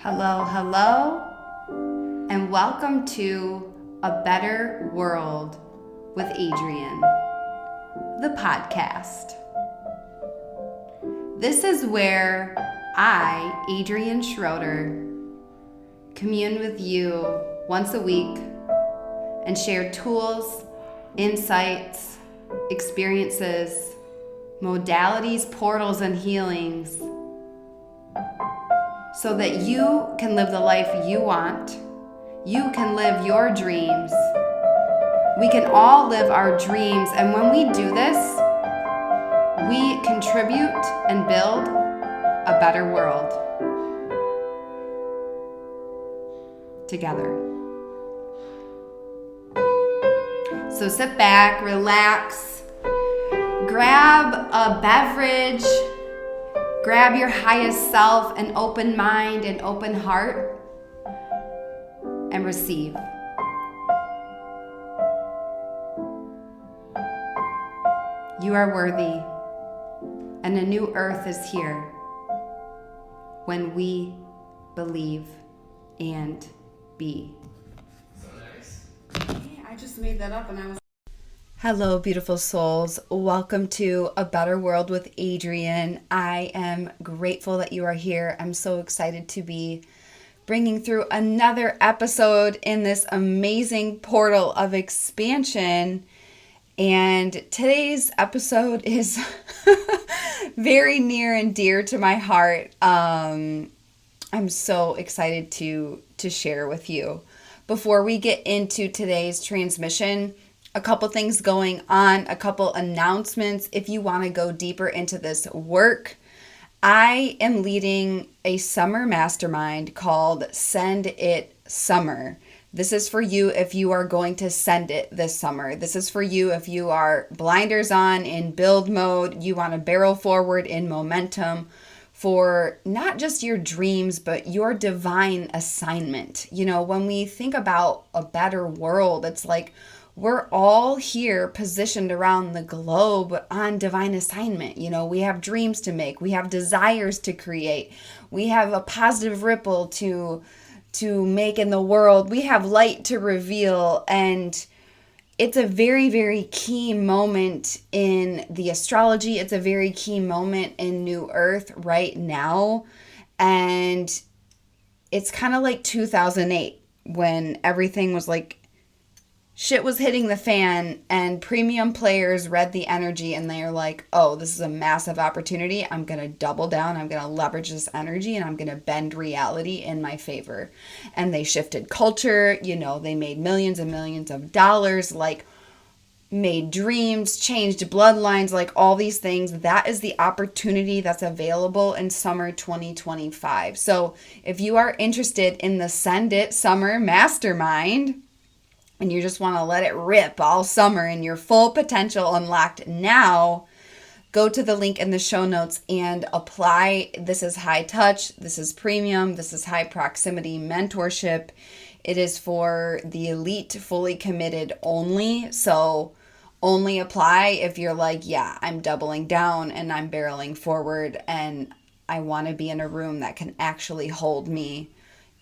Hello, hello, and welcome to A Better World with Adrian, the podcast. This is where I, Adrian Schroeder, commune with you once a week and share tools, insights, experiences, modalities, portals, and healings so that you can live the life you want. You can live your dreams. We can all live our dreams, and when we do this, we contribute and build a better world together. So sit back, relax, grab a beverage, grab your highest self, an open mind, an open heart, and receive. You are worthy, and a new earth is here when we believe and be. So nice. I just made that up and I was... Hello, beautiful souls. Welcome to A Better World with Adrian. I am grateful that you are here. I'm so excited to be bringing through another episode in this amazing portal of expansion. And today's episode is very near and dear to my heart. I'm so excited to share with you. Before we get into today's transmission, a couple things going on, a couple announcements. If you want to go deeper into this work, I am leading a summer mastermind called Send It Summer. This is for you if you are going to send it this summer. This is for you if you are blinders on in build mode, you want to barrel forward in momentum for not just your dreams, but your divine assignment. You know, when we think about a better world, it's like we're all here positioned around the globe on divine assignment. You know, we have dreams to make, we have desires to create, we have a positive ripple to make in the world, we have light to reveal, and it's a very, very key moment in the astrology. It's a very key moment in New Earth right now, and it's kind of like 2008 when everything was like shit was hitting the fan and premium players read the energy and they're like, oh, this is a massive opportunity. I'm going to double down. I'm going to leverage this energy and I'm going to bend reality in my favor. And they shifted culture. You know, they made millions and millions of dollars, like made dreams, changed bloodlines, like all these things. That is the opportunity that's available in summer 2025. So if you are interested in the Send It Summer Mastermind, and you just want to let it rip all summer and your full potential unlocked now, go to the link in the show notes and apply. This is high touch. This is premium. This is high proximity mentorship. It is for the elite, fully committed only. So only apply if you're like, yeah, I'm doubling down and I'm barreling forward and I want to be in a room that can actually hold me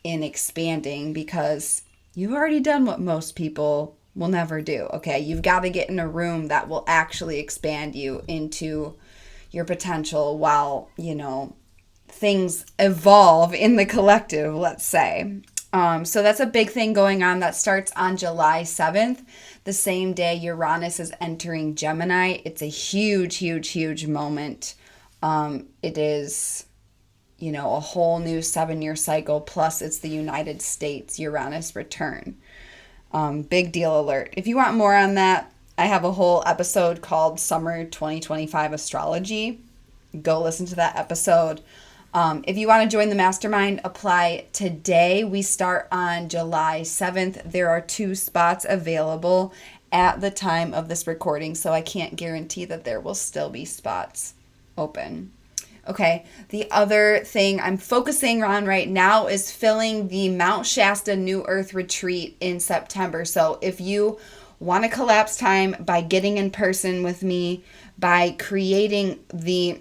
in expanding, because you've already done what most people will never do, okay? You've got to get in a room that will actually expand you into your potential while, you know, things evolve in the collective, let's say. So that's a big thing going on. That starts on July 7th, the same day Uranus is entering Gemini. It's a huge, huge, huge moment. It is, you know, a whole new 7-year cycle, plus it's the United States Uranus return. Big deal alert. If you want more on that, I have a whole episode called Summer 2025 Astrology. Go listen to that episode. If you want to join the mastermind, apply today. We start on July 7th. There are 2 spots available at the time of this recording, so I can't guarantee that there will still be spots open. Okay, the other thing I'm focusing on right now is filling the Mount Shasta New Earth Retreat in September. So if you want to collapse time by getting in person with me, by creating the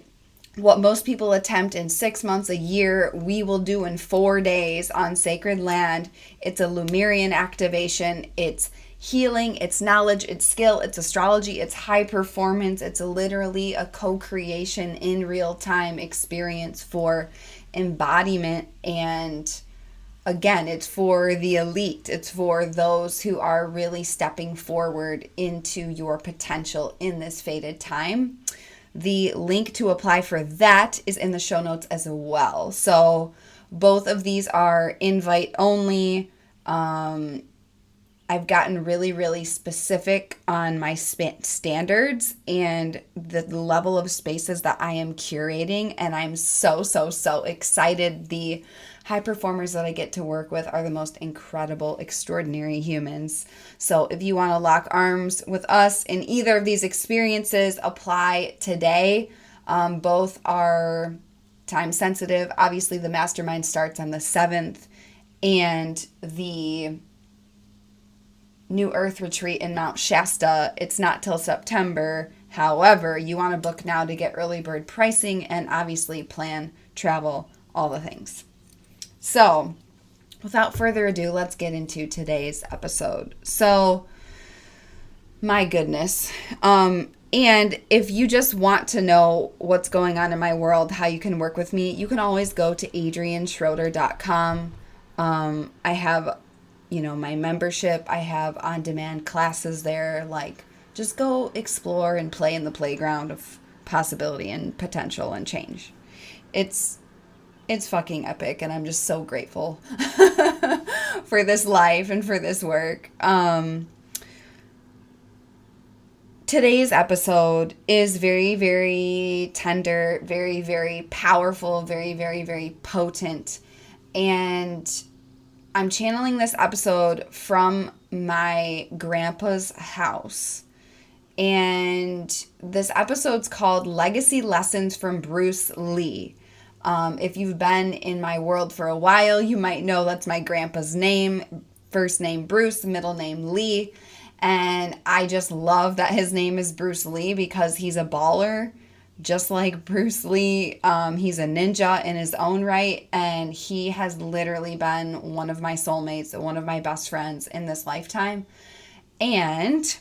What most people attempt in 6 months, a year, we will do in 4 days on sacred land. It's a Lumerian activation. It's healing, it's knowledge, it's skill, it's astrology, it's high performance. It's literally a co-creation in real time experience for embodiment. And again, it's for the elite. It's for those who are really stepping forward into your potential in this fated time. The link to apply for that is in the show notes as well. So both of these are invite only. I've gotten really, really specific on my standards and the level of spaces that I am curating. And I'm so, so, so excited. The high performers that I get to work with are the most incredible, extraordinary humans. So if you want to lock arms with us in either of these experiences, apply today. Both are time sensitive. Obviously, the mastermind starts on the 7th, and the New Earth retreat in Mount Shasta, it's not till September. However, you want to book now to get early bird pricing and obviously plan, travel, all the things. So, without further ado, let's get into today's episode. So, my goodness. And if you just want to know what's going on in my world, how you can work with me, you can always go to adrianschroeder.com. I have my membership. I have on-demand classes there. Like, just go explore and play in the playground of possibility and potential and change. It's fucking epic, and I'm just so grateful for this life and for this work. Today's episode is very, very tender, very, very powerful, very, very, very potent. And I'm channeling this episode from my grandpa's house. And this episode's called Legacy Lessons from Bruce Lee. If you've been in my world for a while, you might know that's my grandpa's name. First name Bruce, middle name Lee. And I just love that his name is Bruce Lee because he's a baller. Just like Bruce Lee, he's a ninja in his own right, and he has literally been one of my soulmates, one of my best friends in this lifetime. And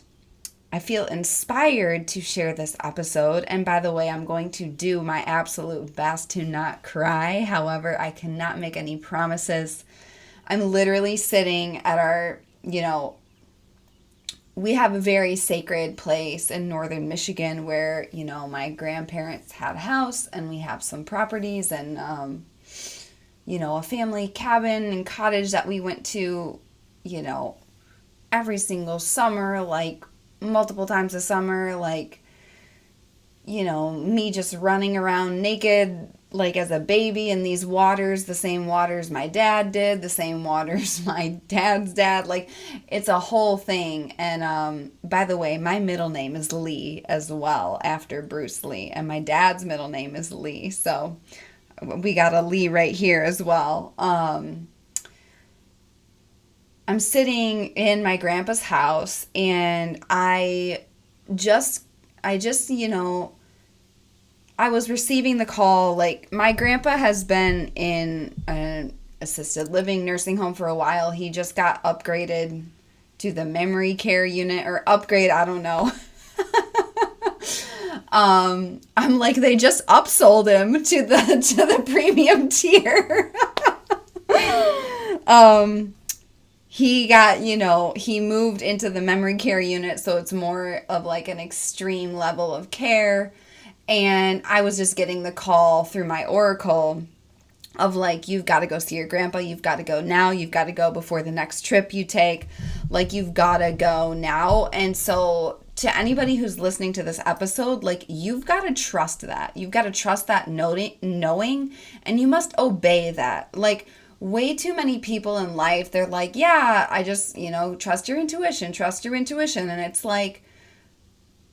I feel inspired to share this episode. And by the way, I'm going to do my absolute best to not cry. However, I cannot make any promises. I'm literally sitting at our, we have a very sacred place in northern Michigan where, my grandparents had a house and we have some properties and, a family cabin and cottage that we went to, every single summer, like multiple times a summer, like, me just running around naked, like as a baby in these waters, the same waters my dad did, the same waters my dad's dad, like it's a whole thing. And by the way, my middle name is Lee as well, after Bruce Lee, and my dad's middle name is Lee, so we got a Lee right here as well. I'm sitting in my grandpa's house, and I was receiving the call. Like, my grandpa has been in an assisted living nursing home for a while. He just got upgraded to the memory care unit, or upgrade, I don't know. I'm like, they just upsold him to the premium tier. He got, he moved into the memory care unit, so it's more of like an extreme level of care. And I was just getting the call through my oracle of like, you've got to go see your grandpa. You've got to go now. You've got to go before the next trip you take. Like, you've got to go now. And so to anybody who's listening to this episode, like, you've got to trust that. You've got to trust that knowing, and you must obey that. Like, way too many people in life, they're like, yeah, I just, trust your intuition. And it's like,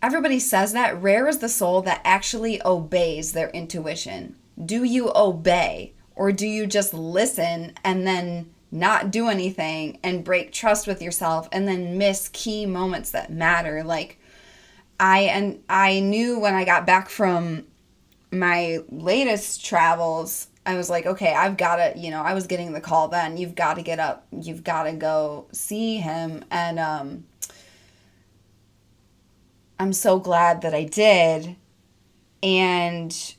everybody says that. Rare is the soul that actually obeys their intuition. Do you obey, or do you just listen and then not do anything and break trust with yourself and then miss key moments that matter? Like, I knew when I got back from my latest travels, I was like, okay, I've got to, I was getting the call then. You've got to get up. You've got to go see him. And I'm so glad that I did. And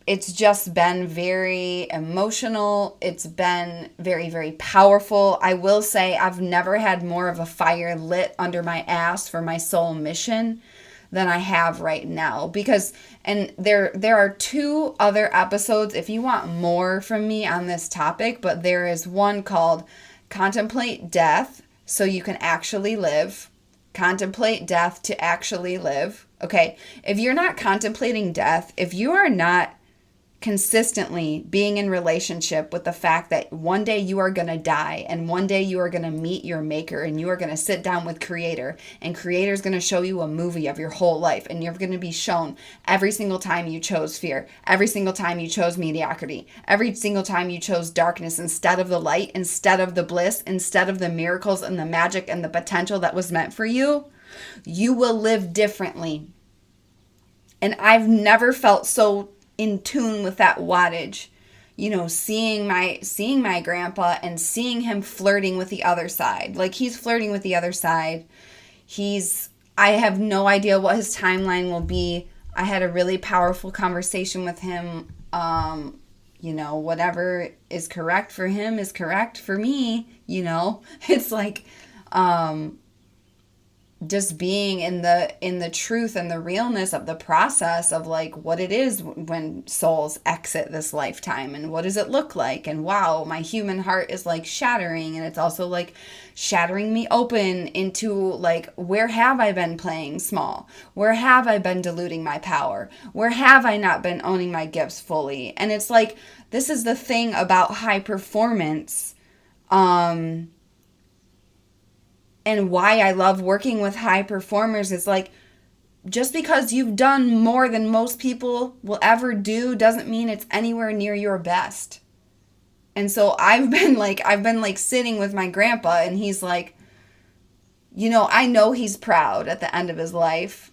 it's just been very emotional. It's been very, very powerful. I will say I've never had more of a fire lit under my ass for my soul mission than I have right now. Because, and there are 2 other episodes if you want more from me on this topic, but there is one called Contemplate Death so you can actually live. Contemplate death to actually live. Okay, if you're not contemplating death, if you are not consistently being in relationship with the fact that one day you are going to die and one day you are going to meet your maker and you are going to sit down with creator and creator is going to show you a movie of your whole life and you're going to be shown every single time you chose fear, every single time you chose mediocrity, every single time you chose darkness instead of the light, instead of the bliss, instead of the miracles and the magic and the potential that was meant for you, you will live differently. And I've never felt so in tune with that wattage, seeing my grandpa and seeing him flirting with the other side. Like he's flirting with the other side. I have no idea what his timeline will be. I had a really powerful conversation with him. Whatever is correct for him is correct for me. It's like, just being in the truth and the realness of the process of like what it is when souls exit this lifetime and what does it look like, and wow, my human heart is like shattering, and it's also like shattering me open into like, where have I been playing small? Where have I been diluting my power? Where have I not been owning my gifts fully? And it's like, this is the thing about high performance, and why I love working with high performers is like, just because you've done more than most people will ever do doesn't mean it's anywhere near your best. And so I've been like sitting with my grandpa, and he's like, I know he's proud at the end of his life.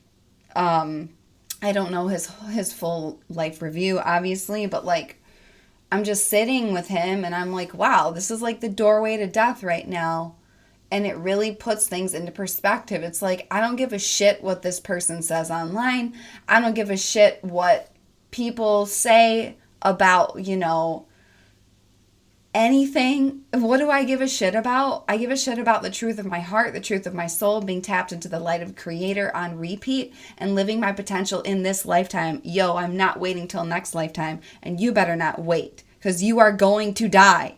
I don't know his full life review, obviously, but like, I'm just sitting with him and I'm like, wow, this is like the doorway to death right now. And it really puts things into perspective. It's like, I don't give a shit what this person says online. I don't give a shit what people say about, anything. What do I give a shit about? I give a shit about the truth of my heart, the truth of my soul, being tapped into the light of Creator on repeat and living my potential in this lifetime. Yo, I'm not waiting till next lifetime, and you better not wait, because you are going to die.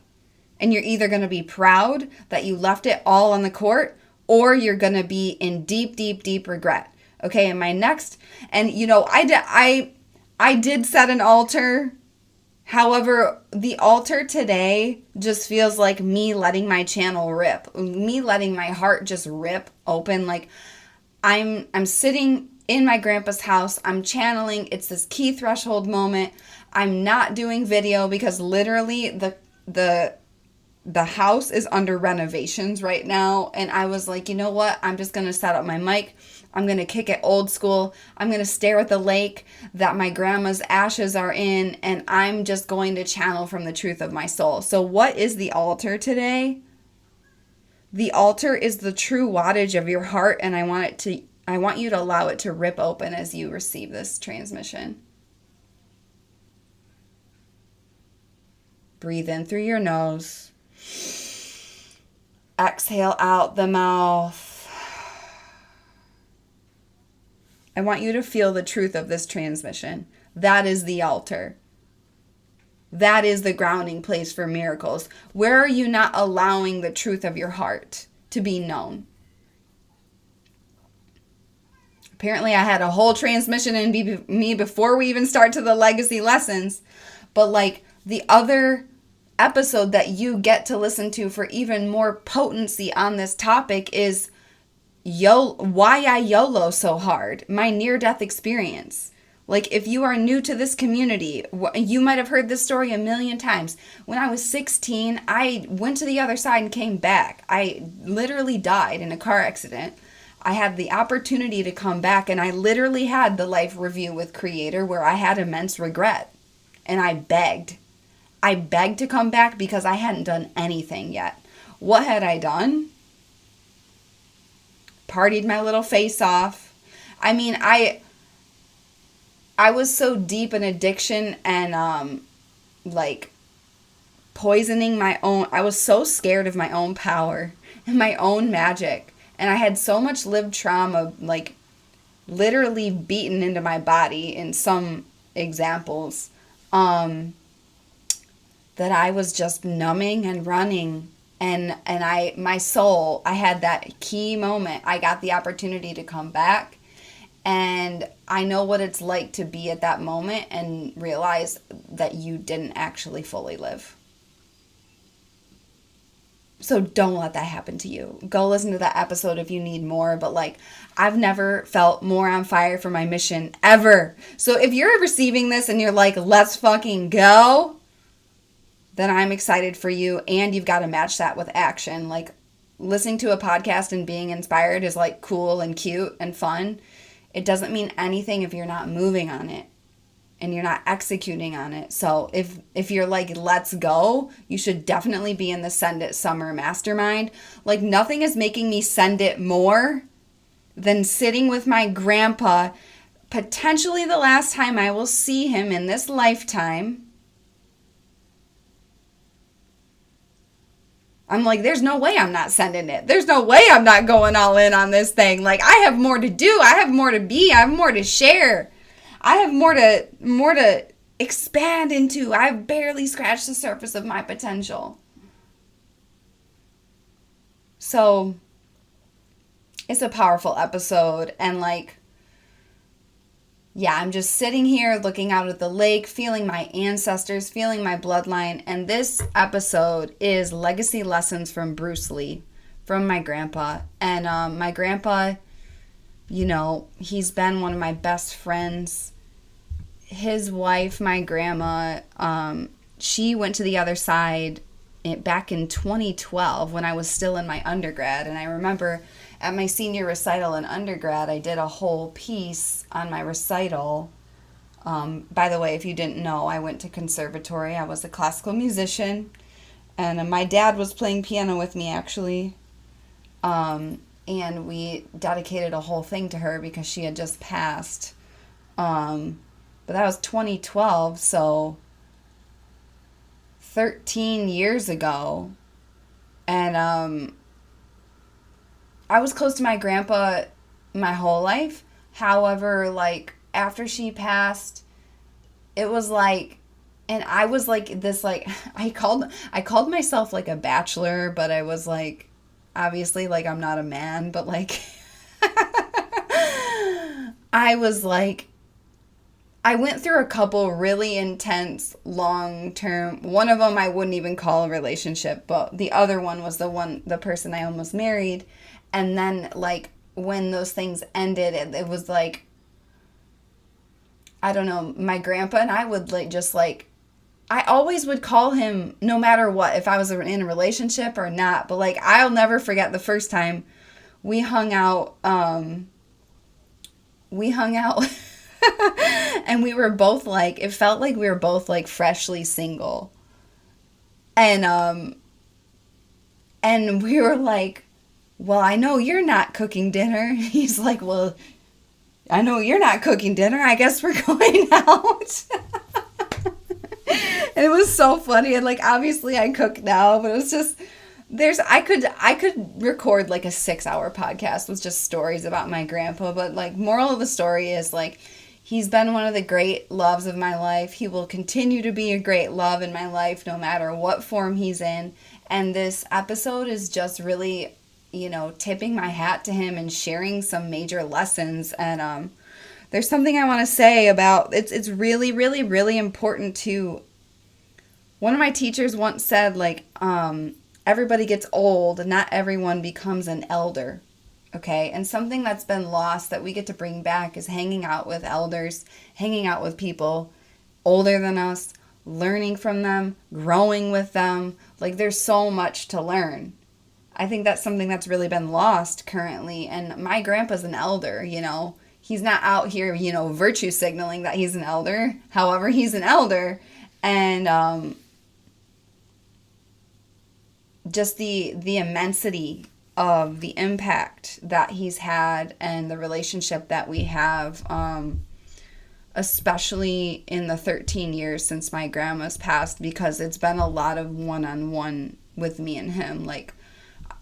And you're either going to be proud that you left it all on the court, or you're going to be in deep, deep, deep regret. Okay, and my next, and I did set an altar. However, the altar today just feels like me letting my channel rip, me letting my heart just rip open. Like I'm sitting in my grandpa's house. I'm channeling. It's this key threshold moment. I'm not doing video because literally the house is under renovations right now. And I was like, you know what? I'm just going to set up my mic. I'm going to kick it old school. I'm going to stare at the lake that my grandma's ashes are in. And I'm just going to channel from the truth of my soul. So what is the altar today? The altar is the true wattage of your heart. And I want you to allow it to rip open as you receive this transmission. Breathe in through your nose. Exhale out the mouth. I want you to feel the truth of this transmission. That is the altar. That is the grounding place for miracles. Where are you not allowing the truth of your heart to be known? Apparently, I had a whole transmission in me before we even start to the legacy lessons. But like the other episode that you get to listen to for even more potency on this topic is why I YOLO so hard, my near-death experience. Like, if you are new to this community, you might have heard this story a million times. When I was 16, I went to the other side and came back. I literally died in a car accident. I had the opportunity to come back, and I literally had the life review with Creator where I had immense regret. And I begged. I begged to come back because I hadn't done anything yet. What had I done? Partied my little face off. I mean, I was so deep in addiction and like poisoning my own. I was so scared of my own power and my own magic. And I had so much lived trauma, like literally beaten into my body in some examples, that I was just numbing and running. And my soul, I had that key moment. I got the opportunity to come back. And I know what it's like to be at that moment and realize that you didn't actually fully live. So don't let that happen to you. Go listen to that episode if you need more. But like, I've never felt more on fire for my mission ever. So if you're receiving this and you're like, let's fucking go, then I'm excited for you. And you've got to match that with action. Like, listening to a podcast and being inspired is like cool and cute and fun. It doesn't mean anything if you're not moving on it and you're not executing on it. So if you're like, let's go, you should definitely be in the Send It Summer Mastermind. Like, nothing is making me send it more than sitting with my grandpa, potentially the last time I will see him in this lifetime. I'm like, there's no way I'm not sending it. There's no way I'm not going all in on this thing. Like, I have more to do. I have more to be. I have more to share. I have more to expand into. I've barely scratched the surface of my potential. So, it's a powerful episode. And like, yeah, I'm just sitting here looking out at the lake, feeling my ancestors, feeling my bloodline. And this episode is Legacy Lessons from Bruce Lee, from my grandpa. And my grandpa, you know, he's been one of my best friends. His wife, my grandma, she went to the other side back in 2012 when I was still in my undergrad. And I remember at my senior recital in undergrad, I did a whole piece on my recital. By the way, if you didn't know, I went to conservatory. I was a classical musician. And my dad was playing piano with me, actually. And we dedicated a whole thing to her because she had just passed. But that was 2012, so 13 years ago. And I was close to my grandpa my whole life. However, like, after she passed, it was like, and I was like this, like, I called myself like a bachelor, but I was like, obviously, like, I'm not a man, but like, I was like, I went through a couple really intense, long-term, one of them I wouldn't even call a relationship, but the other one was the person I almost married. And then, like, when those things ended, it was like, I don't know, my grandpa and I would, like, just, like, I always would call him no matter what, if I was in a relationship or not. But, like, I'll never forget the first time we hung out, and we were both, like, it felt like we were both, like, freshly single. And we were like, well, I know you're not cooking dinner. He's like, well, I know you're not cooking dinner. I guess we're going out. And it was so funny. And like, obviously I cook now, but it was just, I could record like a 6-hour podcast with just stories about my grandpa. But like, moral of the story is like, he's been one of the great loves of my life. He will continue to be a great love in my life, no matter what form he's in. And this episode is just really, you know, tipping my hat to him and sharing some major lessons. And there's something I want to say about it's really, really, really important to. One of my teachers once said, like, everybody gets old, not everyone becomes an elder. Okay, and something that's been lost that we get to bring back is hanging out with elders, hanging out with people older than us, learning from them, growing with them. Like, there's so much to learn. I think that's something that's really been lost currently. And my grandpa's an elder, He's not out here, virtue signaling that he's an elder. However, he's an elder. And just the immensity of the impact that he's had and the relationship that we have, especially in the 13 years since my grandma's passed, because it's been a lot of one-on-one with me and him, like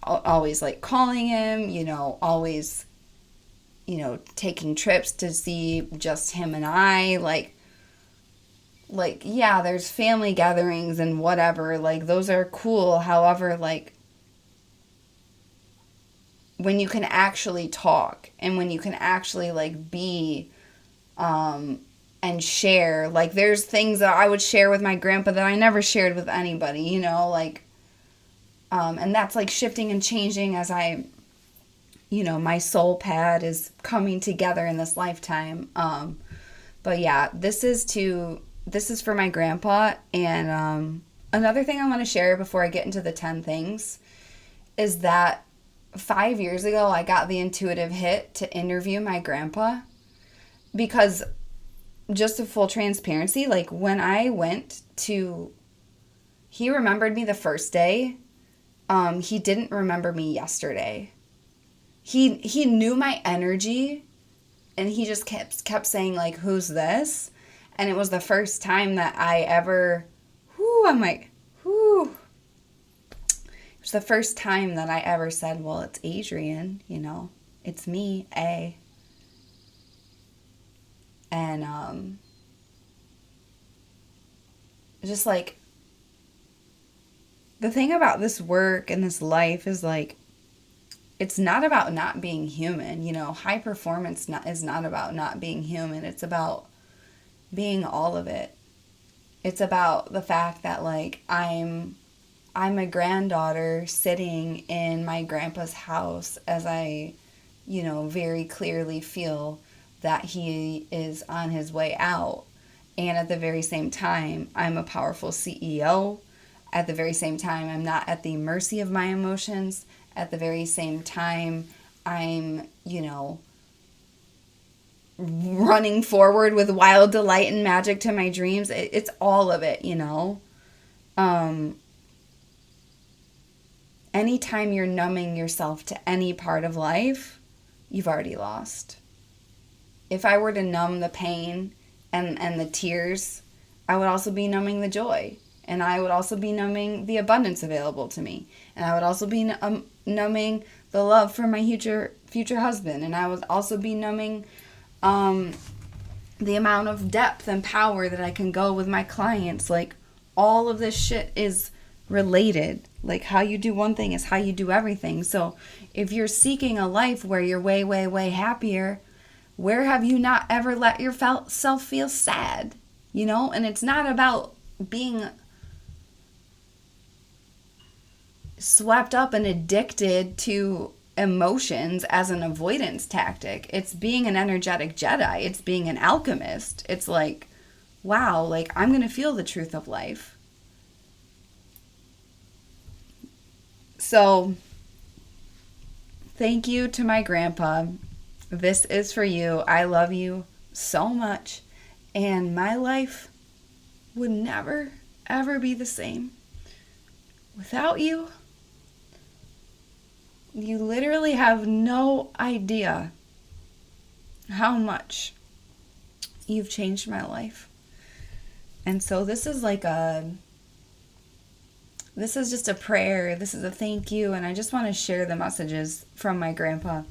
always like calling him, always, taking trips to see just him and I, like, yeah, there's family gatherings and whatever, like, those are cool. However, like, when you can actually talk and when you can actually, like, be, and share, like, there's things that I would share with my grandpa that I never shared with anybody, like, and that's, like, shifting and changing as my soul pad is coming together in this lifetime. But yeah, this is for my grandpa. And another thing I want to share before I get into the 10 things is that 5 years ago, I got the intuitive hit to interview my grandpa, because just a full transparency, like, when I went to, he remembered me the first day. He didn't remember me yesterday. He knew my energy, and he just kept saying, like, who's this? And it was the first time that I ever, I'm like, It was the first time that I ever said, well, it's Adrian, it's me, A. And just, like, the thing about this work and this life is, like, it's not about not being human. High performance is not about not being human. It's about being all of it. It's about the fact that, like, I'm a granddaughter sitting in my grandpa's house as I, very clearly feel that he is on his way out. And at the very same time, I'm a powerful CEO. At the very same time, I'm not at the mercy of my emotions. At the very same time, I'm, running forward with wild delight and magic to my dreams. It's all of it, Anytime you're numbing yourself to any part of life, you've already lost. If I were to numb the pain and the tears, I would also be numbing the joy. And I would also be numbing the abundance available to me. And I would also be numbing the love for my future husband. And I would also be numbing the amount of depth and power that I can go with my clients. Like, all of this shit is related. Like, how you do one thing is how you do everything. So if you're seeking a life where you're way, way, way happier, where have you not ever let yourself feel sad? And it's not about being swept up and addicted to emotions as an avoidance tactic. It's being an energetic Jedi. It's being an alchemist. It's like, wow, like, I'm going to feel the truth of life. So, thank you to my grandpa. This is for you. I love you so much. And my life would never, ever be the same without you. You literally have no idea how much you've changed my life. And so this is just a prayer. This is a thank you. And I just want to share the messages from my grandpa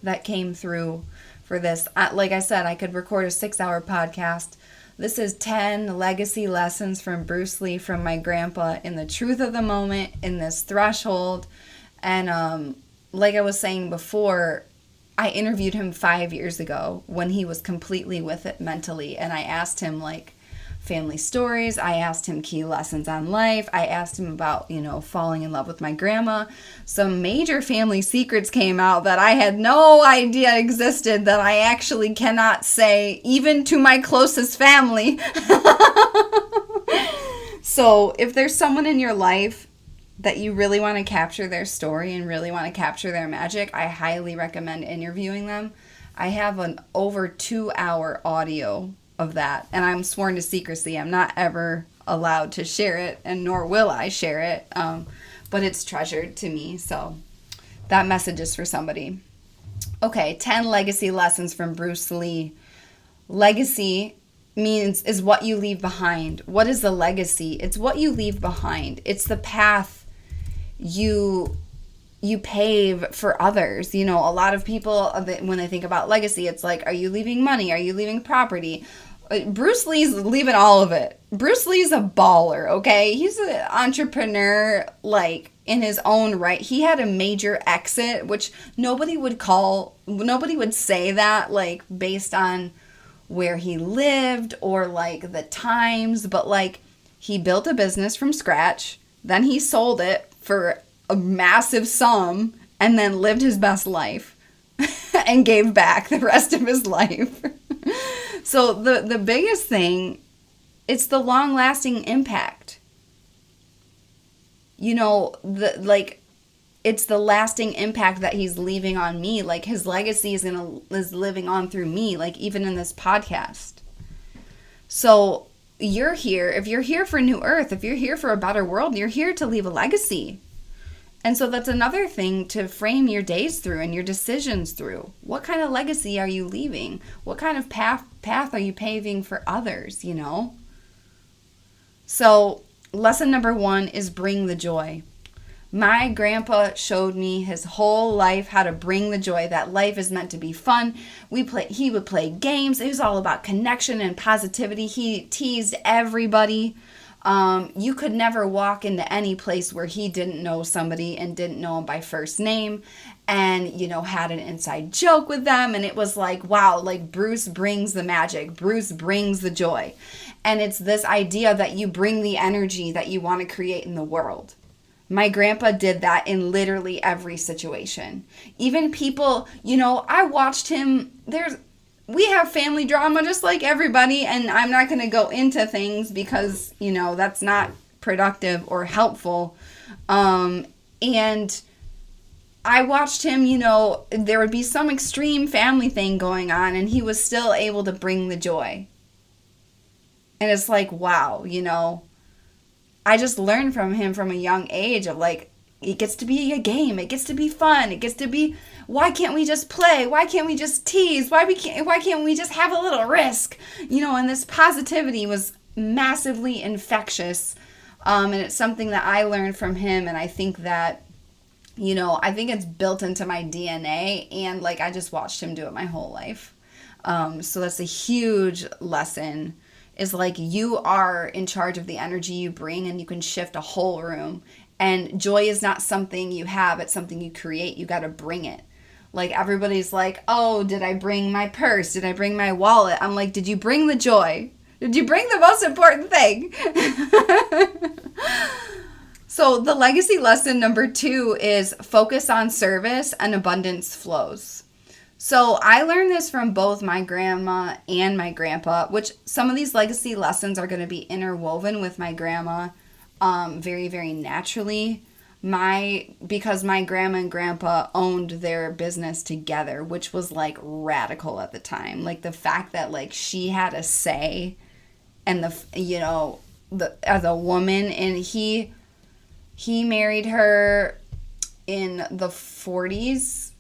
that came through for this. Like I said, I could record a 6-hour podcast. This is 10 legacy lessons from Bruce Lee from my grandpa in the truth of the moment, in this threshold. And like I was saying before, I interviewed him 5 years ago when he was completely with it mentally. And I asked him, like, family stories. I asked him key lessons on life. I asked him about, falling in love with my grandma. Some major family secrets came out that I had no idea existed, that I actually cannot say even to my closest family. So if there's someone in your life that you really want to capture their story and really want to capture their magic, I highly recommend interviewing them. I have an over 2 hour audio of that, and I'm sworn to secrecy. I'm not ever allowed to share it, and nor will I share it, but it's treasured to me, so that message is for somebody. Okay, 10 legacy lessons from Bruce Lee. Legacy is what you leave behind. What is the legacy? It's what you leave behind. It's the path you pave for others. You know, a lot of people, when they think about legacy, it's like, are you leaving money? Are you leaving property? Bruce Lee's leaving all of it. Bruce Lee's a baller, okay? He's an entrepreneur, like, in his own right. He had a major exit, which nobody would say that, like, based on where he lived or, like, the times, but, like, he built a business from scratch, then he sold it for a massive sum, and then lived his best life and gave back the rest of his life. So the biggest thing, it's the long-lasting impact. You know, it's the lasting impact that he's leaving on me. Like, his legacy is living on through me, like, even in this podcast. So you're here. If you're here for New Earth, if you're here for a better world, you're here to leave a legacy. And so that's another thing to frame your days through and your decisions through. What kind of legacy are you leaving? What kind of path are you paving for others, you know? So lesson number 1 is bring the joy. My grandpa showed me his whole life how to bring the joy, that life is meant to be fun. He would play games. It was all about connection and positivity. He teased everybody. You could never walk into any place where he didn't know somebody and didn't know him by first name and, you know, had an inside joke with them. And it was like, wow, like Bruce brings the magic. Bruce brings the joy. And it's this idea that you bring the energy that you want to create in the world. My grandpa did that in literally every situation. Even people, you know, I watched him. We have family drama just like everybody, and I'm not going to go into things because, you know, that's not productive or helpful. And I watched him, you know, there would be some extreme family thing going on, and he was still able to bring the joy. And it's like, wow, you know, I just learned from him from a young age of like, it gets to be a game. It gets to be fun. It gets to be, why can't we just play? Why can't we just tease? Why can't we just have a little risk? You know, and this positivity was massively infectious. And it's something that I learned from him. And I think that, you know, I think it's built into my DNA. And like, I just watched him do it my whole life. So that's a huge lesson. Is like, you are in charge of the energy you bring, and you can shift a whole room. And joy is not something you have, it's something you create. You got to bring it. Like, everybody's like, oh, did I bring my purse? Did I bring my wallet? I'm like, did you bring the joy? Did you bring the most important thing? So the legacy lesson number 2 is focus on service and abundance flows. So I learned this from both my grandma and my grandpa, which some of these legacy lessons are going to be interwoven with my grandma very, very naturally. Because my grandma and grandpa owned their business together, which was like radical at the time. Like the fact that like she had a say and as a woman, and he married her in the 40s.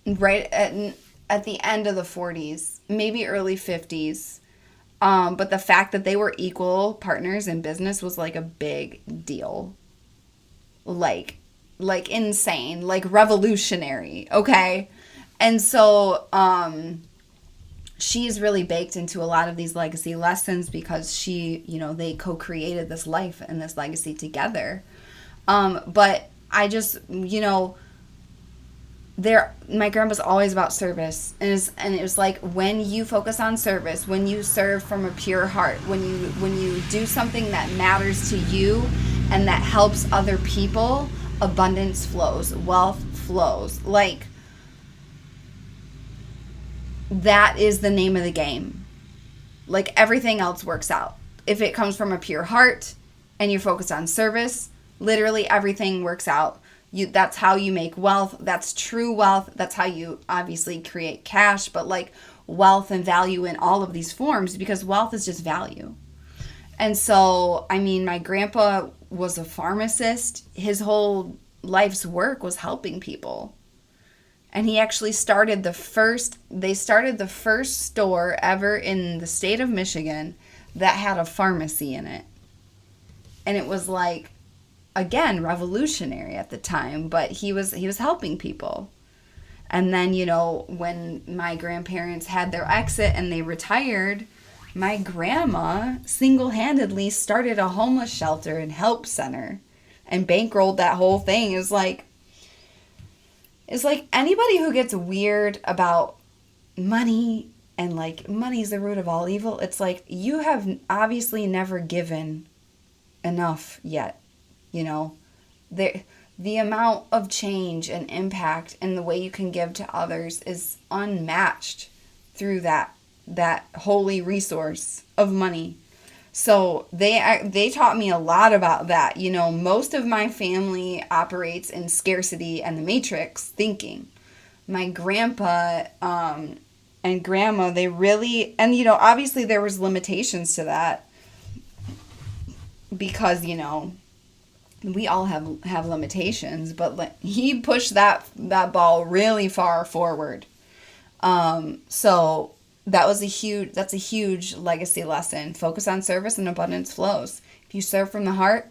Right at the end of the 40s, maybe early 50s. But the fact that they were equal partners in business was like a big deal. Like insane, like revolutionary, okay? And so she's really baked into a lot of these legacy lessons because they co-created this life and this legacy together. But I just, my grandpa's always about service, and it was like, when you focus on service, when you serve from a pure heart, when you do something that matters to you and that helps other people, abundance flows, wealth flows. Like, that is the name of the game. Like, everything else works out if it comes from a pure heart and you're focused on service, literally everything works out. That's how you make wealth. That's true wealth. That's how you obviously create cash, but like wealth and value in all of these forms, because wealth is just value. And so, I mean, my grandpa was a pharmacist. His whole life's work was helping people. And he actually started the first store ever in the state of Michigan that had a pharmacy in it. And it was like, again, revolutionary at the time, but he was helping people. And then, when my grandparents had their exit and they retired, my grandma single-handedly started a homeless shelter and help center and bankrolled that whole thing. It's like anybody who gets weird about money and like money's the root of all evil, it's like you have obviously never given enough yet. The amount of change and impact and the way you can give to others is unmatched through that holy resource of money. So they taught me a lot about that. Most of my family operates in scarcity and the matrix thinking. My grandpa and grandma, they really, and obviously there was limitations to that because we all have limitations, but he pushed that ball really far forward. So that's a huge legacy lesson. Focus on service and abundance flows. If you serve from the heart,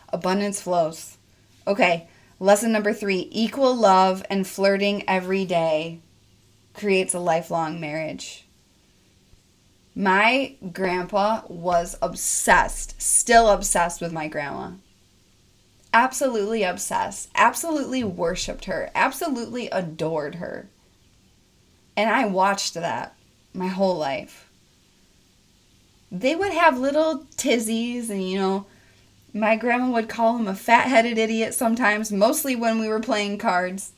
abundance flows. Okay, lesson number 3, equal love and flirting every day creates a lifelong marriage. My grandpa was obsessed, still obsessed with my grandma. Absolutely obsessed, absolutely worshipped her, absolutely adored her. And I watched that my whole life. They would have little tizzies and, my grandma would call him a fat-headed idiot sometimes, mostly when we were playing cards.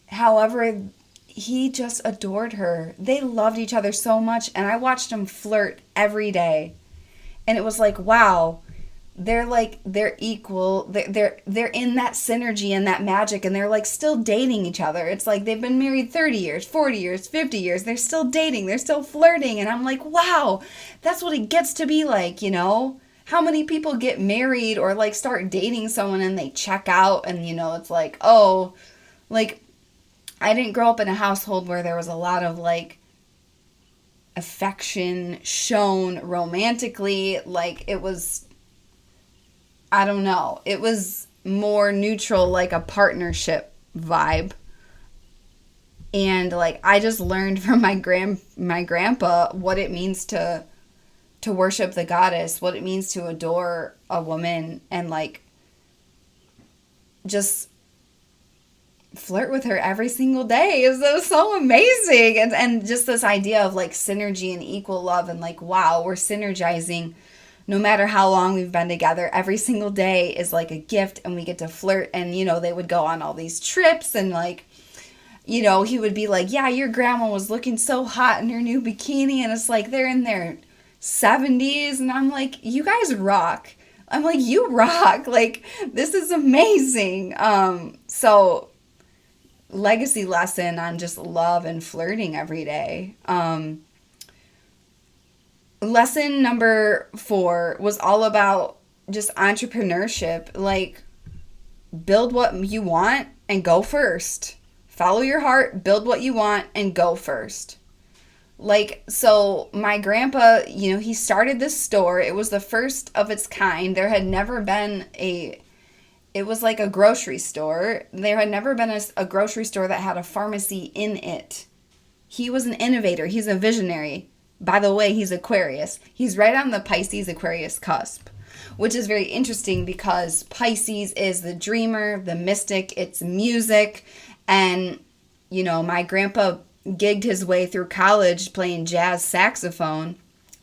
However, he just adored her. They loved each other so much, and I watched them flirt every day. And it was like, wow, they're equal. They're in that synergy and that magic, and they're like still dating each other. It's like they've been married 30 years, 40 years, 50 years. They're still dating. They're still flirting. And I'm like, wow, that's what it gets to be like, How many people get married or like start dating someone and they check out and, it's like, oh, like I didn't grow up in a household where there was a lot of like affection shown romantically. Like it was, I don't know, it was more neutral, like a partnership vibe. And like I just learned from my grandpa what it means to worship the goddess, what it means to adore a woman, and like just flirt with her every single day. It was so amazing. And just this idea of like synergy and equal love, and like, wow, we're synergizing no matter how long we've been together. Every single day is like a gift, and we get to flirt. And they would go on all these trips, and like, he would be like, yeah, your grandma was looking so hot in her new bikini, and it's like they're in their 70s, and I'm like, you guys rock. I'm like, you rock. Like, this is amazing. So legacy lesson on just love and flirting every day. Lesson number 4 was all about just entrepreneurship. Like, build what you want and go first. Follow your heart, build what you want, and go first. Like, so my grandpa, he started this store. It was the first of its kind. There had never been it was like a grocery store. There had never been a grocery store that had a pharmacy in it. He was an innovator. He's a visionary. By the way, he's Aquarius. He's right on the Pisces-Aquarius cusp, which is very interesting because Pisces is the dreamer, the mystic, it's music. And, my grandpa gigged his way through college playing jazz saxophone.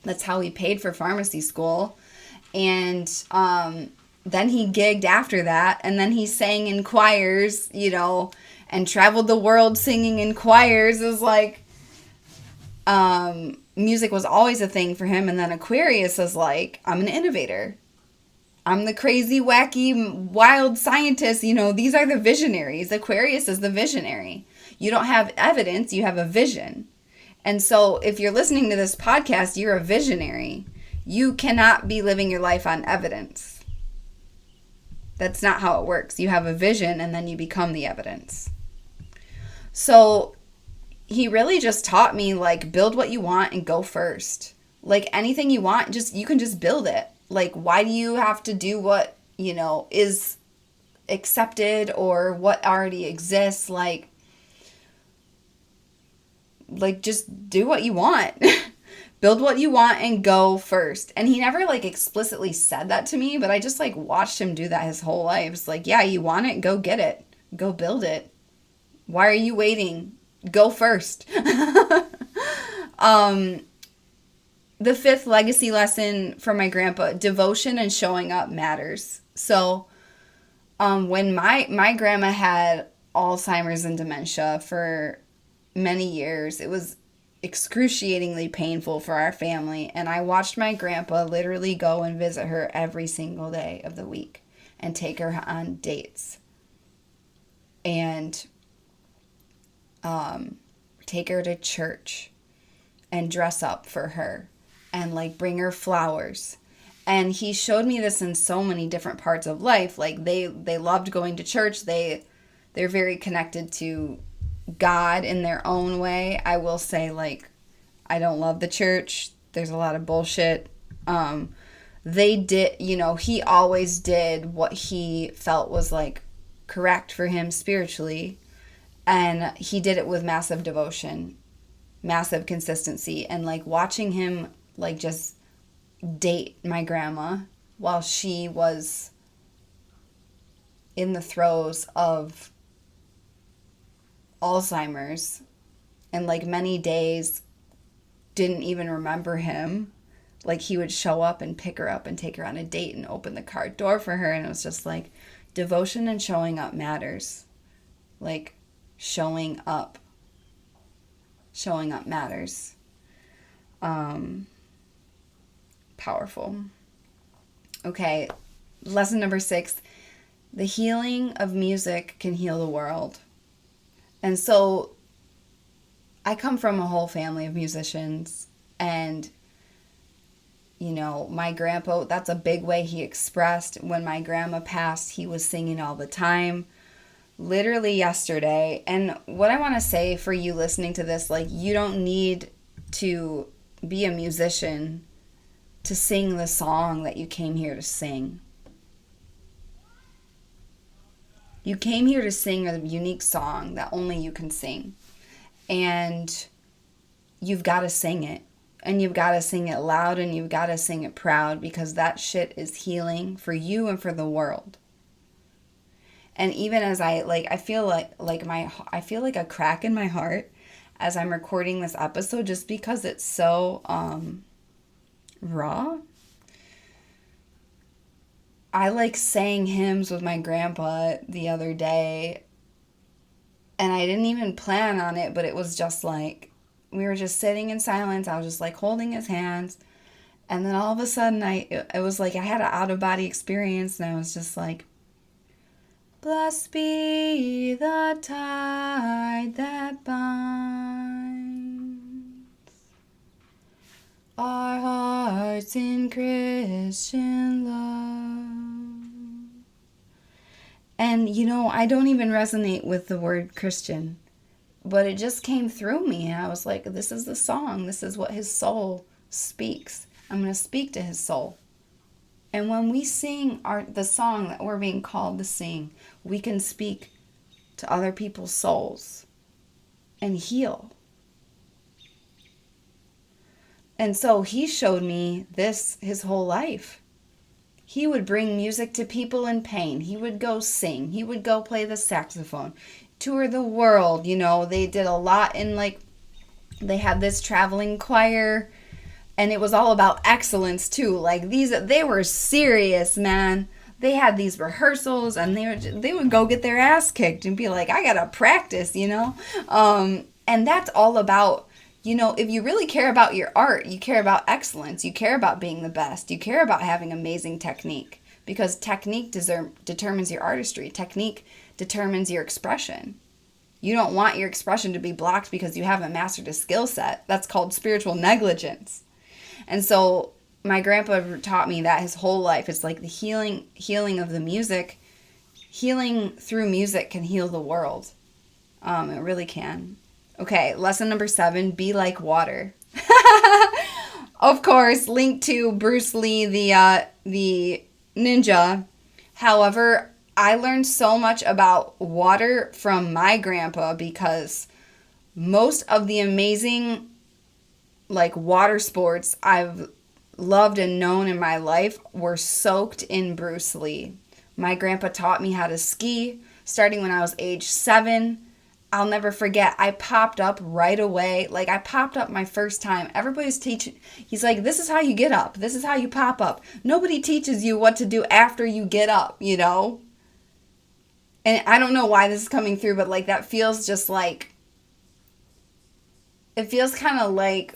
That's how he paid for pharmacy school. And then he gigged after that, and then he sang in choirs, and traveled the world singing in choirs. It was like, Music was always a thing for him. And then Aquarius is like, I'm an innovator. I'm the crazy, wacky, wild scientist. These are the visionaries. Aquarius is the visionary. You don't have evidence, you have a vision. And so if you're listening to this podcast, you're a visionary. You cannot be living your life on evidence. That's not how it works. You have a vision and then you become the evidence. So he really just taught me, like, build what you want and go first. Like, anything you want, you can just build it. Like, why do you have to do what, is accepted or what already exists? Like just do what you want. Build what you want and go first. And he never, like, explicitly said that to me, but I just, like, watched him do that his whole life. It's like, yeah, you want it? Go get it. Go build it. Why are you waiting? Go first. The fifth legacy lesson from my grandpa, devotion and showing up matters. So when my grandma had Alzheimer's and dementia for many years, it was excruciatingly painful for our family. And I watched my grandpa literally go and visit her every single day of the week and take her on dates. And take her to church and dress up for her and, like, bring her flowers. And he showed me this in so many different parts of life. Like, they loved going to church. They're very connected to God in their own way. I will say, like, I don't love the church. There's a lot of bullshit. They did, he always did what he felt was, like, correct for him spiritually. And he did it with massive devotion, massive consistency. And, like, watching him, like, just date my grandma while she was in the throes of Alzheimer's and, like, many days didn't even remember him. Like, he would show up and pick her up and take her on a date and open the car door for her. And it was just like, devotion and showing up matters. Like, showing up matters. Powerful. Okay, lesson number 6. The healing of music can heal the world. And so I come from a whole family of musicians, and my grandpa, that's a big way he expressed. When my grandma passed, he was singing all the time. Literally yesterday. And what I want to say for you listening to this, like, you don't need to be a musician to sing the song that you came here to sing. You came here to sing a unique song that only you can sing. And you've got to sing it. And you've got to sing it loud, and you've got to sing it proud, because that shit is healing for you and for the world. And even as I feel I feel like a crack in my heart as I'm recording this episode, just because it's so raw. I, like, sang hymns with my grandpa the other day, and I didn't even plan on it, but it was just like, we were just sitting in silence. I was just, like, holding his hands, and then all of a sudden it was like I had an out-of-body experience, and I was just like, blessed be the tide that binds our hearts in Christian love. And, I don't even resonate with the word Christian, but it just came through me, and I was like, this is the song. This is what his soul speaks. I'm going to speak to his soul. And when we sing the song that we're being called to sing, we can speak to other people's souls and heal. And so he showed me this his whole life. He would bring music to people in pain. He would go sing. He would go play the saxophone, tour the world. They did a lot in, like, they had this traveling choir. And it was all about excellence, too. Like, they were serious, man. They had these rehearsals, and they would go get their ass kicked and be like, I gotta practice, And that's all about if you really care about your art, you care about excellence, you care about being the best, you care about having amazing technique, because technique determines your artistry. Technique determines your expression. You don't want your expression to be blocked because you haven't mastered a skill set. That's called spiritual negligence. And so my grandpa taught me that his whole life. It's like the healing of the music. Healing through music can heal the world. It really can. Okay, lesson number 7, be like water. Of course, linked to Bruce Lee, the ninja. However, I learned so much about water from my grandpa, because most of the amazing water sports I've loved and known in my life were soaked in Bruce Lee. My grandpa taught me how to ski starting when I was age 7. I'll never forget, I popped up right away. I popped up my first time. Everybody's teaching. He's like, this is how you get up. This is how you pop up. Nobody teaches you what to do after you get up, And I don't know why this is coming through, but that feels just it feels kind of like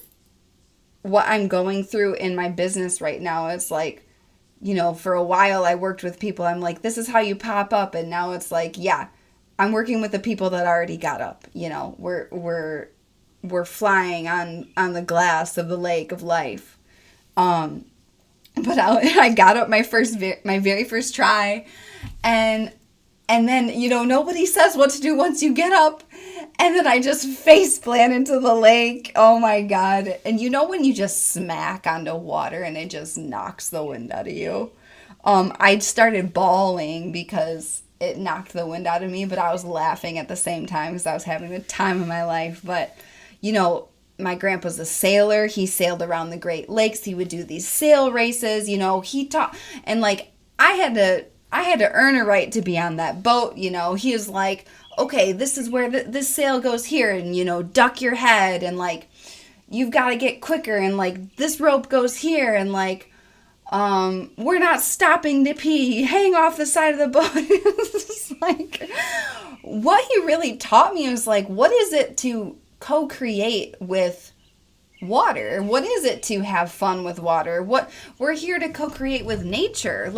what I'm going through in my business right now. It's for a while I worked with people. I'm like, this is how you pop up. And now it's yeah, I'm working with the people that already got up. We're flying on the glass of the lake of life. But I got up my very first try, and then nobody says what to do once you get up, and then I just face plant into the lake. Oh my God! And when you just smack onto water and it just knocks the wind out of you. I started bawling because it knocked the wind out of me, but I was laughing at the same time because I was having the time of my life. But, my grandpa's a sailor. He sailed around the Great Lakes. He would do these sail races. He taught, and I had to earn a right to be on that boat. He was like, okay, this is where this sail goes here, and, duck your head, and you've got to get quicker, and this rope goes here, and we're not stopping to pee, hang off the side of the boat. It's what he really taught me was what is it to co-create with water? What is it to have fun with water? What we're here to co-create with nature.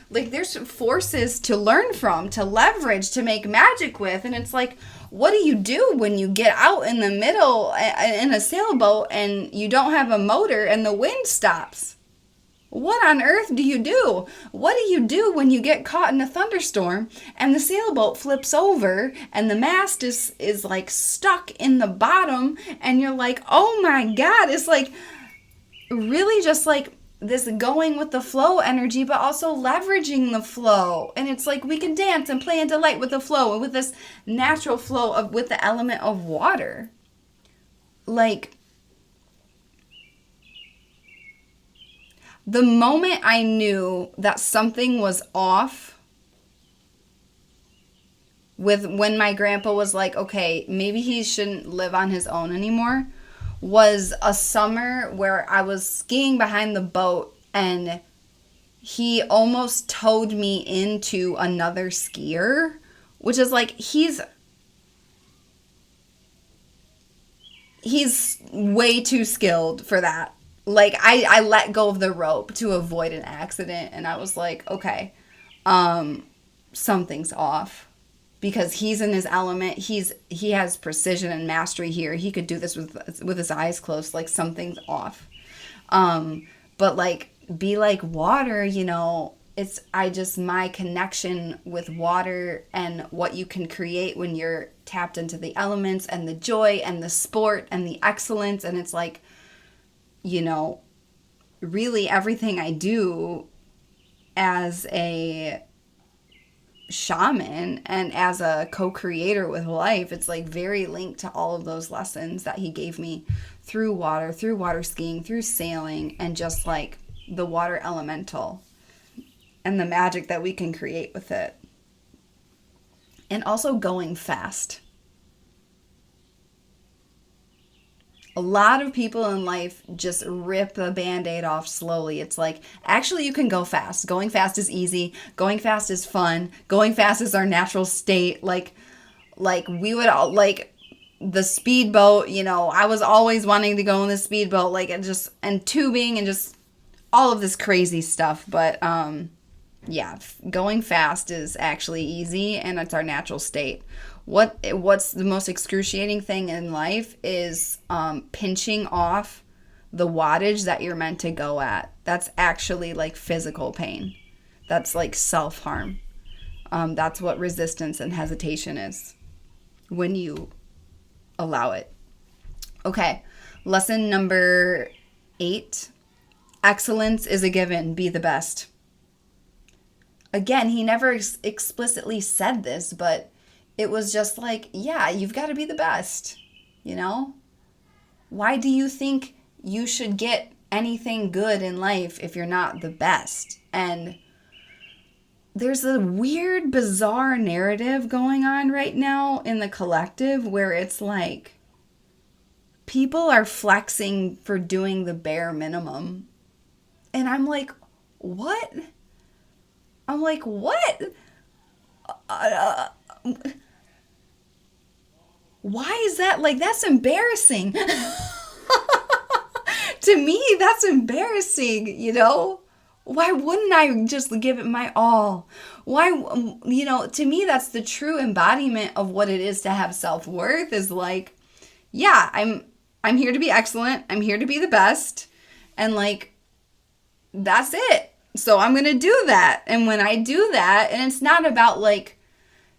There's forces to learn from, to leverage, to make magic with. And it's what do you do when you get out in the middle in a sailboat and you don't have a motor and the wind stops? What on earth do you do? What do you do when you get caught in a thunderstorm and the sailboat flips over and the mast is stuck in the bottom, and you're oh my God, it's really just this going with the flow energy, but also leveraging the flow. And it's we can dance and play and delight with the flow and with this natural flow with the element of water. The moment I knew that something was off with when my grandpa was okay, maybe he shouldn't live on his own anymore, was a summer where I was skiing behind the boat and he almost towed me into another skier, which is he's way too skilled for that. I let go of the rope to avoid an accident, and I was okay, something's off, because he's in his element. He has precision and mastery here. He could do this with his eyes closed. Something's off. But be like water, it's my connection with water and what you can create when you're tapped into the elements and the joy and the sport and the excellence. And it's really everything I do as a shaman and as a co-creator with life, it's very linked to all of those lessons that he gave me through water skiing, through sailing, and just the water elemental and the magic that we can create with it. And also going fast. A lot of people in life just rip the Band-Aid off slowly. It's actually you can go fast. Going fast is easy. Going fast is fun. Going fast is our natural state. We would all the speedboat, I was always wanting to go in the speedboat, like, and tubing and just all of this crazy stuff. But yeah, going fast is actually easy, and it's our natural state. What's the most excruciating thing in life is pinching off the wattage that you're meant to go at. That's actually like physical pain. That's like self-harm. That's what resistance and hesitation is when you allow it. Okay, lesson number 8. Excellence is a given. Be the best. Again, he never explicitly said this, but it was just like, yeah, you've got to be the best, Why do you think you should get anything good in life if you're not the best? And there's a weird, bizarre narrative going on right now in the collective where it's like people are flexing for doing the bare minimum. And I'm like, what? Why is that? Like, that's embarrassing. To me, that's embarrassing, Why wouldn't I just give it my all? Why, to me, that's the true embodiment of what it is to have self-worth is like, yeah, I'm here to be excellent. I'm here to be the best. And like, that's it. So I'm going to do that. And when I do that, and it's not about like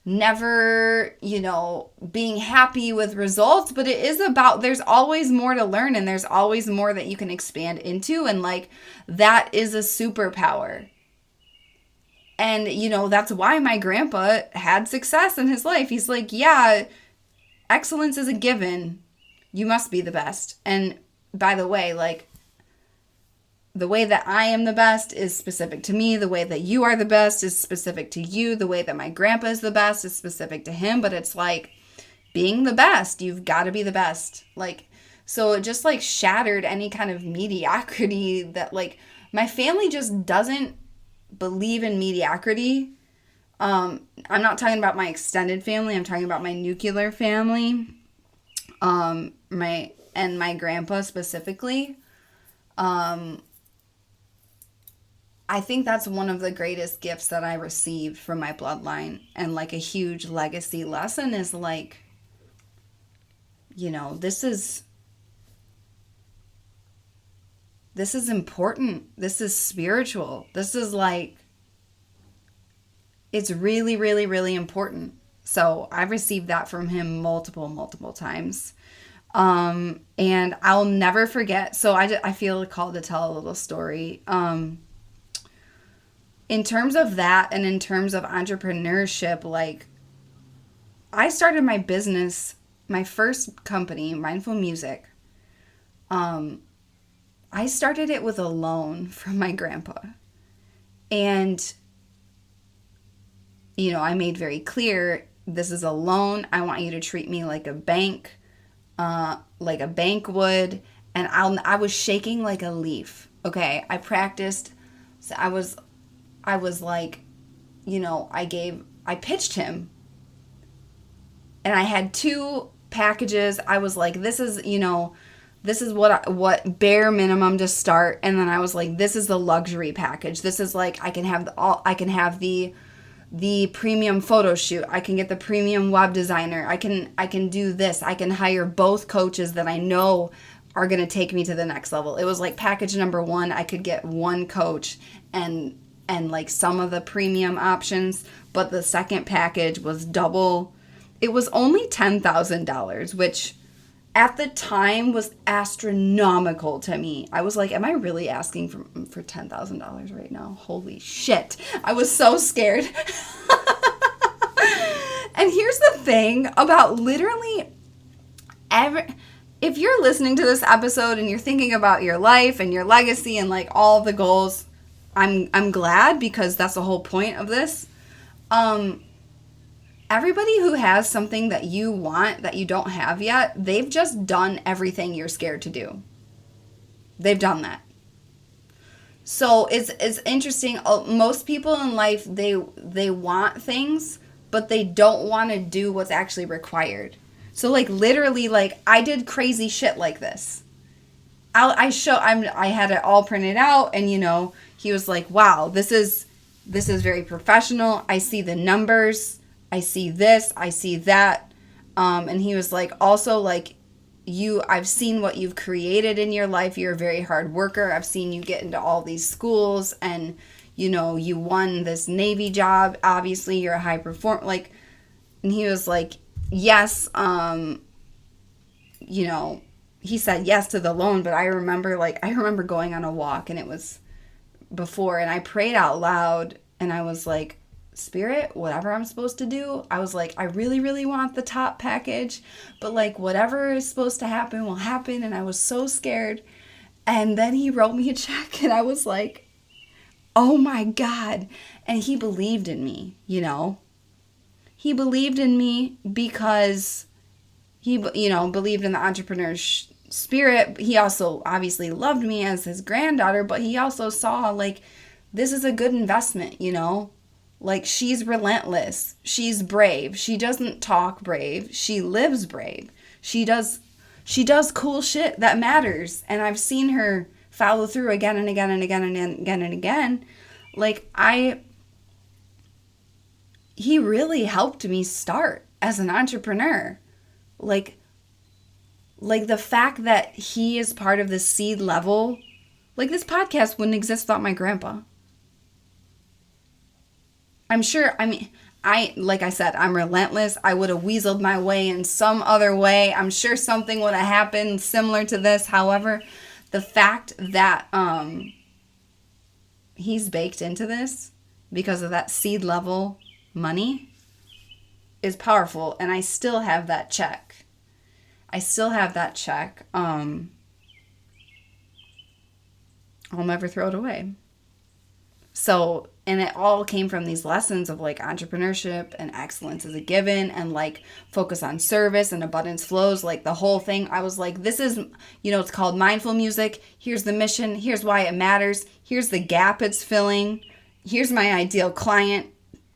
never, being happy with results, but it is about there's always more to learn and there's always more that you can expand into. And like, that is a superpower. And, that's why my grandpa had success in his life. He's like, yeah, excellence is a given. You must be the best. And by the way, like, the way that I am the best is specific to me. The way that you are the best is specific to you. The way that my grandpa is the best is specific to him. But it's like being the best. You've got to be the best. Like, so it just like shattered any kind of mediocrity that like my family just doesn't believe in mediocrity. I'm not talking about my extended family. I'm talking about my nuclear family. My grandpa specifically. I think that's one of the greatest gifts that I received from my bloodline, and like a huge legacy lesson is like, this is important. This is spiritual. This is like, it's really, really, really important. So I've received that from him multiple times. And I'll never forget. So I feel called to tell a little story. In terms of that and in terms of entrepreneurship, like I started my business, my first company, Mindful Music. I started it with a loan from my grandpa. And, I made very clear, this is a loan. I want you to treat me like a bank would. And I was shaking like a leaf. Okay. I practiced. So I was like, I pitched him and I had 2 packages. I was like, this is what bare minimum to start. And then I was like, this is the luxury package. This is like, I can have the premium photo shoot. I can get the premium web designer. I can do this. I can hire both coaches that I know are going to take me to the next level. It was like package number 1. I could get 1 coach and like some of the premium options, but the second package was double. It was only $10,000, which at the time was astronomical to me. I was like, am I really asking for $10,000 right now? Holy shit. I was so scared. And here's the thing about literally if you're listening to this episode and you're thinking about your life and your legacy and like all the goals, I'm glad, because that's the whole point of this. Everybody who has something that you want that you don't have yet, they've just done everything you're scared to do. They've done that. So it's interesting. Most people in life, they want things, but they don't want to do what's actually required. So like literally like I did crazy shit like this. I had it all printed out, and he was like, "Wow, this is very professional. I see the numbers. I see this, I see that." And he was like, "Also like I've seen what you've created in your life. You're a very hard worker. I've seen you get into all these schools, and you won this Navy job. Obviously, you're a high performer." Like, and he was like, "Yes, he said yes to the loan." But I remember going on a walk, and it was before, and I prayed out loud, and I was like, "Spirit, whatever I'm supposed to do," I was like, "I really, really want the top package, but like whatever is supposed to happen will happen." And I was so scared. And then he wrote me a check, and I was like, "Oh my God." And he believed in me. He believed in me because he, believed in the entrepreneur spirit. He also obviously loved me as his granddaughter, but he also saw like, this is a good investment. Like, she's relentless. She's brave. She doesn't talk brave. She lives brave. She does cool shit that matters. And I've seen her follow through again and again and again and again and again. Like, he really helped me start as an entrepreneur. Like the fact that he is part of the seed level, like this podcast wouldn't exist without my grandpa. I'm sure, like I said, I'm relentless. I would have weaseled my way in some other way. I'm sure something would have happened similar to this. However, the fact that he's baked into this because of that seed level money is powerful. And I still have that check. I'll never throw it away. So, and it all came from these lessons of like entrepreneurship and excellence is a given, and like focus on service and abundance flows. Like the whole thing, I was like, this is, it's called mindful music. Here's the mission. Here's why it matters. Here's the gap it's filling. Here's my ideal client,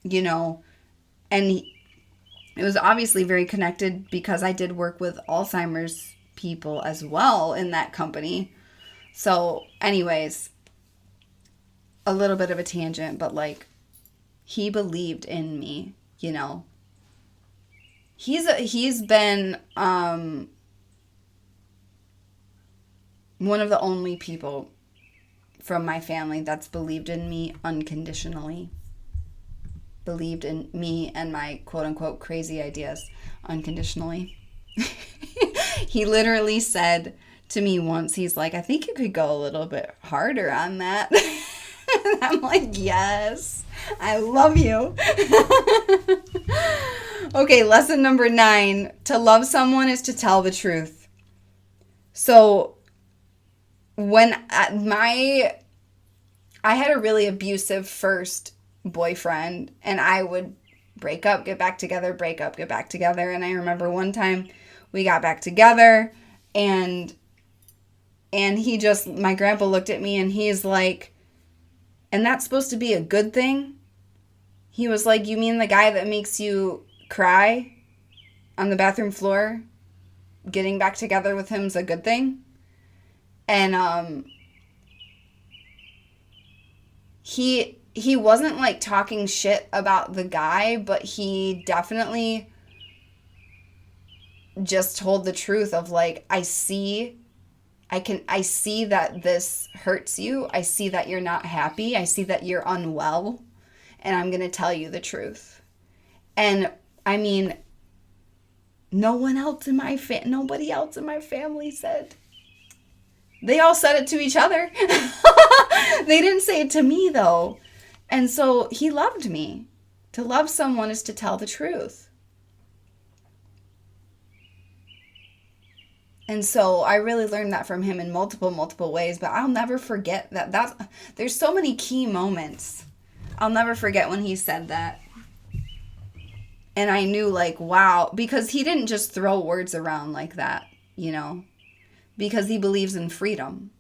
and it was obviously very connected because I did work with Alzheimer's people as well in that company. So anyways, a little bit of a tangent, but like, he believed in me, He's been one of the only people from my family that's believed in me unconditionally. Believed in me and my quote-unquote crazy ideas unconditionally. He literally said to me once, he's like, "I think you could go a little bit harder on that." And I'm like, "Yes, I love you." Okay, lesson number 9. To love someone is to tell the truth. So when I had a really abusive first boyfriend, and I would break up, get back together, break up, get back together. And I remember one time we got back together, and my grandpa looked at me, and he's like, "And that's supposed to be a good thing?" He was like, "You mean the guy that makes you cry on the bathroom floor? Getting back together with him's a good thing?" And he wasn't like talking shit about the guy, but he definitely just told the truth of like, I see that this hurts you. I see that you're not happy. I see that you're unwell, and I'm going to tell you the truth. And I mean, nobody else in my family said. They all said it to each other. They didn't say it to me though. And so he loved me. To love someone is to tell the truth. And so I really learned that from him in multiple ways, but I'll never forget that. There's so many key moments. I'll never forget when he said that. And I knew like, wow, because he didn't just throw words around like that, because he believes in freedom,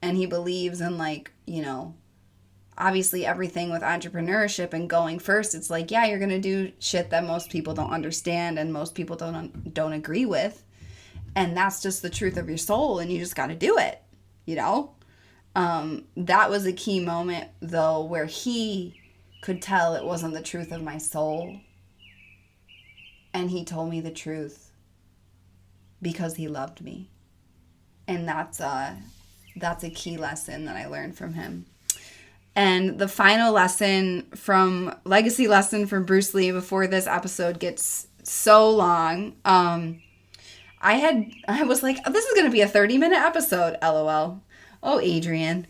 and he believes in like, obviously everything with entrepreneurship and going first, it's like, yeah, you're going to do shit that most people don't understand and most people don't agree with. And that's just the truth of your soul, and you just got to do it, you know? That was a key moment, though, where he could tell it wasn't the truth of my soul. And he told me the truth because he loved me. And that's a key lesson that I learned from him. And the final legacy lesson from Bruce Lee before this episode gets so long, I was like, oh, this is going to be a 30-minute episode, LOL. Oh, Adrian.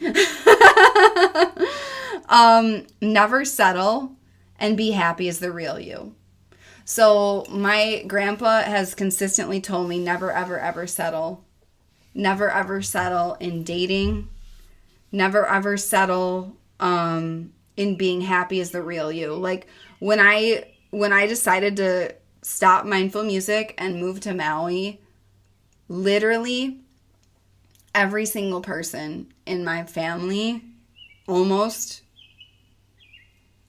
Never settle and be happy is the real you. So my grandpa has consistently told me never, ever, ever settle. Never, ever settle in dating. Never, ever settle in being happy is the real you. Like when I decided to stop mindful music and move to Maui, literally every single person in my family almost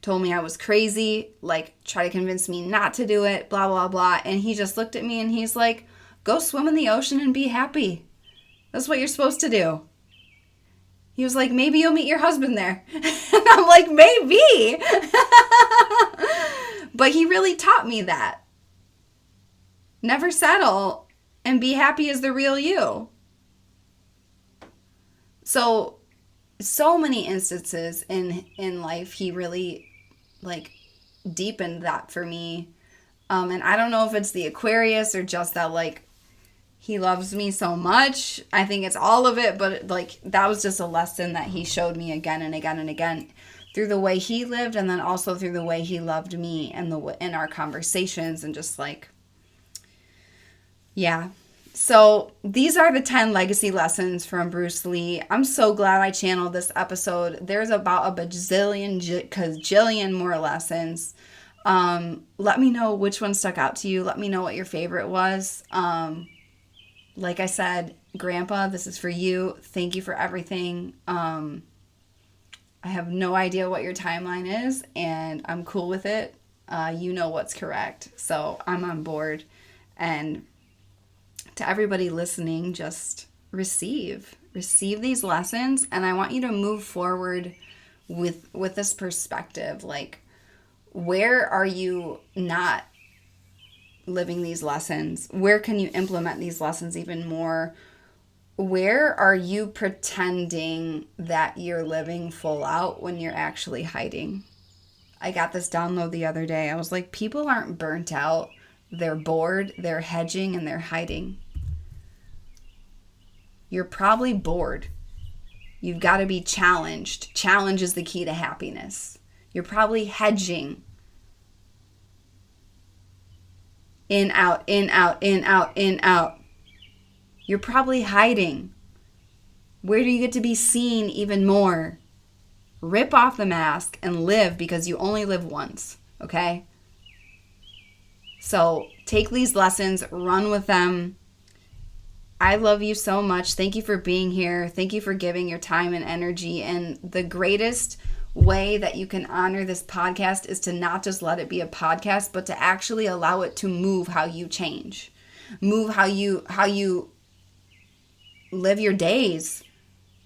told me I was crazy, like try to convince me not to do it, blah, blah, blah. And he just looked at me and he's like, go swim in the ocean and be happy. That's what you're supposed to do. He was like, maybe you'll meet your husband there. And I'm like, maybe. But he really taught me that. Never settle and be happy is the real you. So many instances in life, he really like deepened that for me. And I don't know if it's the Aquarius or just that like he loves me so much. I think it's all of it, but like that was just a lesson that he showed me again and again and again through the way he lived, and then also through the way he loved me and in our conversations, and just like, yeah. So these are the 10 legacy lessons from Bruce Lee. I'm so glad I channeled this episode. There's about a gajillion more lessons. Let me know which one stuck out to you. Let me know what your favorite was. Like I said, Grandpa, this is for you. Thank you for everything. I have no idea what your timeline is, and I'm cool with it. You know what's correct. So I'm on board. And to everybody listening, just receive these lessons, and I want you to move forward with this perspective. Like, where are you not living these lessons? Where can you implement these lessons even more? Where are you pretending that you're living full out when you're actually hiding? I got this download the other day. I was like, people aren't burnt out. They're bored, they're hedging, and they're hiding. You're probably bored. You've got to be challenged. Challenge is the key to happiness. You're probably hedging. In, out, in, out, in, out, in, out. You're probably hiding. Where do you get to be seen even more? Rip off the mask and live, because you only live once, okay? So take these lessons, run with them. I love you so much. Thank you for being here. Thank you for giving your time and energy. And the greatest way that you can honor this podcast is to not just let it be a podcast, but to actually allow it to move how you change. Move how you live your days.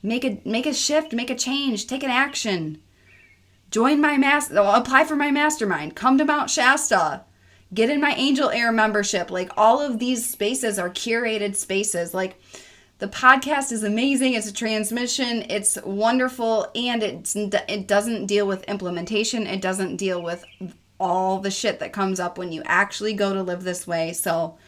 Make a shift, make a change, take an action. Apply for my mastermind. Come to Mount Shasta. Get in my Angel Air membership. Like, all of these spaces are curated spaces. Like, the podcast is amazing. It's a transmission. It's wonderful. And it doesn't deal with implementation. It doesn't deal with all the shit that comes up when you actually go to live this way. So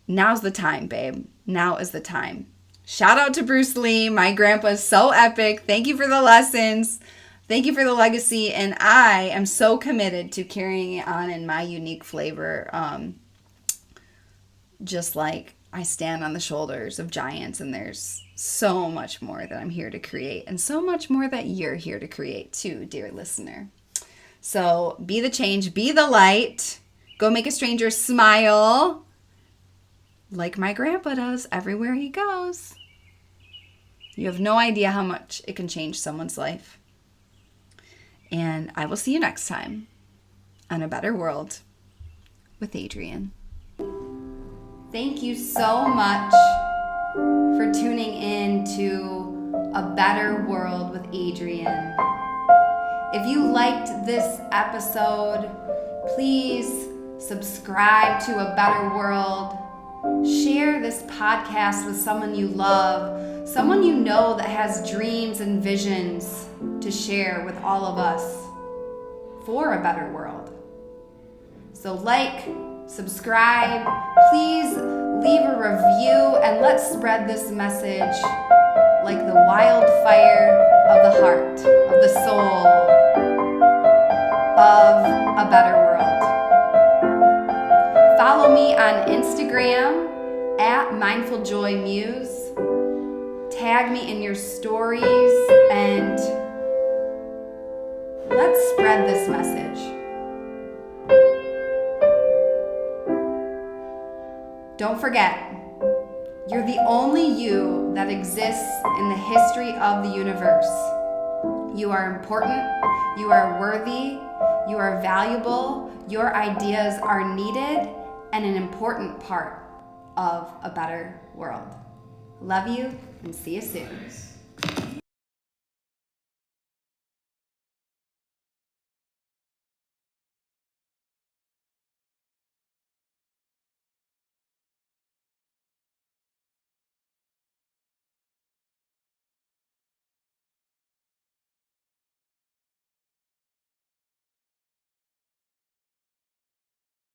now's the time, babe. Now is the time. Shout out to Bruce Lee. My grandpa is so epic. Thank you for the lessons. Thank you for the legacy, and I am so committed to carrying it on in my unique flavor. Just like I stand on the shoulders of giants, and there's so much more that I'm here to create, and so much more that you're here to create too, dear listener. So be the change, be the light, go make a stranger smile like my grandpa does everywhere he goes. You have no idea how much it can change someone's life. And I will see you next time on A Better World with Adrienne. Thank you so much for tuning in to A Better World with Adrienne. If you liked this episode, please subscribe to A Better World. Share this podcast with someone you love, someone you know that has dreams and visions to share with all of us for a better world. So subscribe, please leave a review, and let's spread this message like the wildfire of the heart, of the soul, of a better world. Follow me on Instagram at mindfuljoymuse. Tag me in your stories and let's spread this message. Don't forget, you're the only you that exists in the history of the universe. You are important, you are worthy, you are valuable, your ideas are needed and an important part of a better world. Love you and see you soon. Nice.